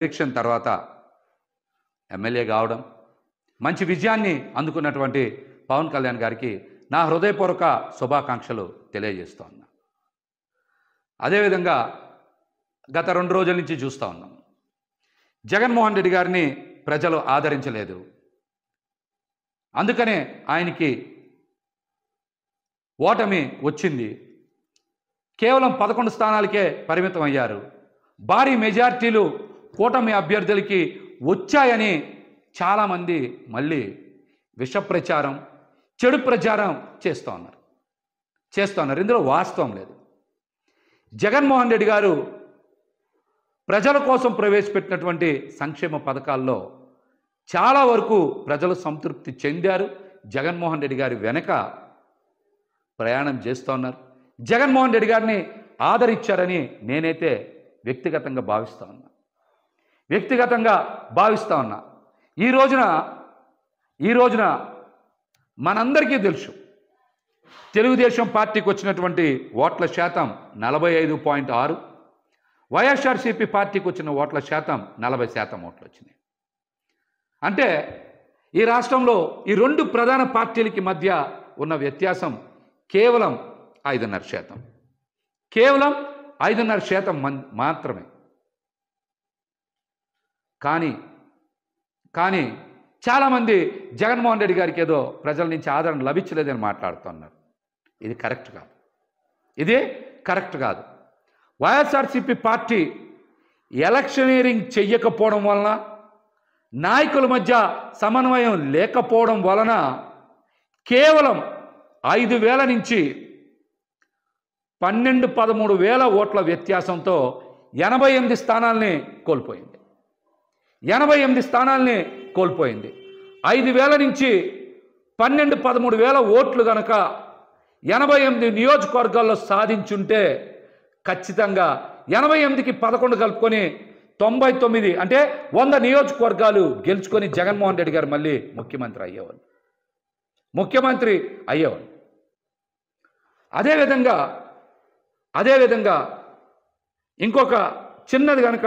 Election తర్వాత MLA కావడం, మంచి విజయాన్ని అందుకున్నటువంటి పవన్ కళ్యాణ్ గారికి నా హృదయపూర్వక శుభాకాంక్షలు తెలియజేస్తూ ఉన్నా. అదేవిధంగా గత 2 రోజుల నుంచి చూస్తూ ఉన్నాం, జగన్మోహన్ రెడ్డి గారిని ప్రజలు ఆదరించలేదు. అందుకనే ఆయనకి ఓటమి వచ్చింది. కేవలం 11 స్థానాలకే పరిమితం అయ్యారు. భారీ మెజార్టీలు కూటమి అభ్యర్థులకి వచ్చాయని చాలామంది మళ్ళీ విష ప్రచారం, చెడు ప్రచారం చేస్తూ ఉన్నారు. ఇందులో వాస్తవం లేదు. జగన్మోహన్ రెడ్డి గారు ప్రజల కోసం ప్రవేశపెట్టినటువంటి సంక్షేమ పథకాల్లో చాలా వరకు ప్రజలు సంతృప్తి చెందారు. జగన్మోహన్ రెడ్డి గారి వెనక ప్రయాణం చేస్తూ ఉన్నారు. జగన్మోహన్ రెడ్డి గారిని ఆదరించారని నేనైతే వ్యక్తిగతంగా భావిస్తూ ఉన్నా. ఈ రోజున మనందరికీ తెలుసు, తెలుగుదేశం పార్టీకి వచ్చినటువంటి ఓట్ల శాతం 45.6, వైఎస్ఆర్సీపీ పార్టీకి వచ్చిన ఓట్ల శాతం 40% ఓట్లు వచ్చినాయి. అంటే ఈ రాష్ట్రంలో ఈ 2 ప్రధాన పార్టీలకి మధ్య ఉన్న వ్యత్యాసం కేవలం 5.5%. కేవలం 5.5% మాత్రమే. కానీ చాలామంది జగన్మోహన్ రెడ్డి గారికి ఏదో ప్రజల నుంచి ఆదరణ లభించలేదని మాట్లాడుతున్నారు. ఇది కరెక్ట్ కాదు. వైఎస్ఆర్సీపీ పార్టీ ఎలక్షనీరింగ్ చెయ్యకపోవడం వలన, నాయకుల మధ్య సమన్వయం లేకపోవడం వలన కేవలం 5,000 నుంచి 12-13,000 ఓట్ల వ్యత్యాసంతో 88 స్థానాల్ని కోల్పోయింది. 5,000 నుంచి 12-13,000 ఓట్లు కనుక 88 నియోజకవర్గాల్లో సాధించుంటే ఖచ్చితంగా 88కి 11 కలుపుకొని 99, అంటే 100 నియోజకవర్గాలు గెలుచుకొని జగన్మోహన్ రెడ్డి గారు మళ్ళీ ముఖ్యమంత్రి అయ్యేవాళ్ళు. అదేవిధంగా ఇంకొక చిన్నది కనుక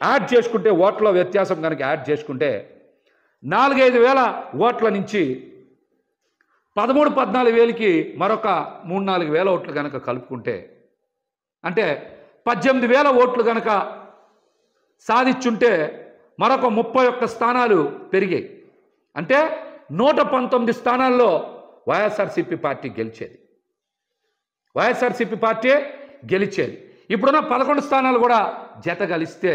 యాడ్ చేసుకుంటే, ఓట్ల వ్యత్యాసం కనుక యాడ్ చేసుకుంటే 4-5 వేల ఓట్ల నుంచి 13-14 వేలకి మరొక 3-4 వేల ఓట్లు కనుక కలుపుకుంటే, అంటే 18,000 ఓట్లు కనుక సాధించుంటే మరొక 31 స్థానాలు పెరిగాయి. అంటే 119 స్థానాల్లో వైఎస్ఆర్సీపీ పార్టీ గెలిచేది. ఇప్పుడున్న 11 స్థానాలు కూడా జత కలిస్తే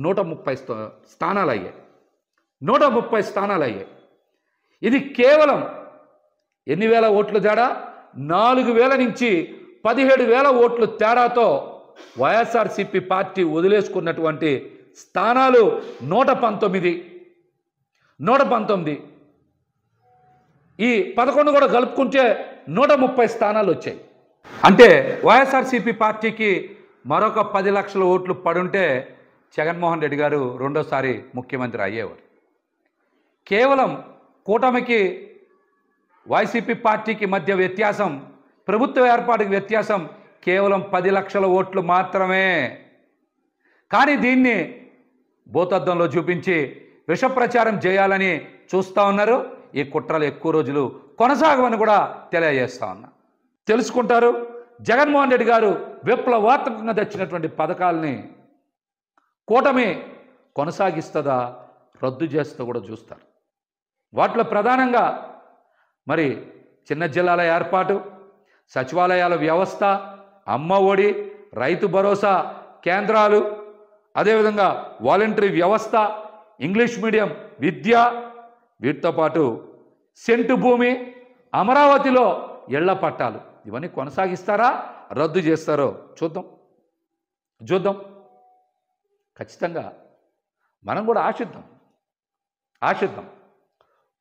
130 స్థానాలు అయ్యాయి. ఇది కేవలం ఎన్ని వేల ఓట్లు తేడా? 4,000 నుంచి 17,000 ఓట్లు తేడాతో వైఎస్ఆర్సీపీ పార్టీ వదిలేసుకున్నటువంటి స్థానాలు 119. ఈ 11 కూడా కలుపుకుంటే 130 స్థానాలు వచ్చాయి. అంటే వైఎస్ఆర్సీపీ పార్టీకి మరొక 10 లక్షల ఓట్లు పడుంటే జగన్మోహన్ రెడ్డి గారు రెండోసారి ముఖ్యమంత్రి అయ్యేవారు. కేవలం కూటమికి వైసీపీ పార్టీకి మధ్య వ్యత్యాసం, ప్రభుత్వ ఏర్పాటుకి వ్యత్యాసం కేవలం 10 లక్షల ఓట్లు మాత్రమే. కానీ దీన్ని భూతద్దంలో చూపించి విష ప్రచారం చేయాలని చూస్తూ ఉన్నారు. ఈ కుట్రలు ఎక్కువ రోజులు కొనసాగవని కూడా తెలియజేస్తా ఉన్నా. తెలుసుకుంటారు. జగన్మోహన్ రెడ్డి గారు విప్లవాత్మకంగా తెచ్చినటువంటి పథకాలని కూటమి కొనసాగిస్తుందా, రద్దు చేస్తూ కూడా చూస్తారు. వాటిలో ప్రధానంగా మరి చిన్న జిల్లాల ఏర్పాటు, సచివాలయాల వ్యవస్థ, అమ్మ ఒడి, రైతు భరోసా కేంద్రాలు, అదేవిధంగా వాలంటరీ వ్యవస్థ, ఇంగ్లీష్ మీడియం విద్య, వీటితో పాటు సెంటు భూమి, అమరావతిలో ఇళ్ల పట్టాలు, ఇవన్నీ కొనసాగిస్తారా, రద్దు చేస్తారో చూద్దాం. ఖచ్చితంగా మనం కూడా ఆశిద్దాం.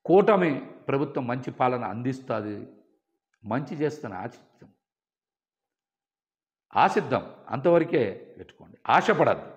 కూటమి ప్రభుత్వం మంచి పాలన అందిస్తుంది, మంచి చేస్తున్న ఆశిద్దాం. అంతవరకే పెట్టుకోండి. ఆశపడద్దు.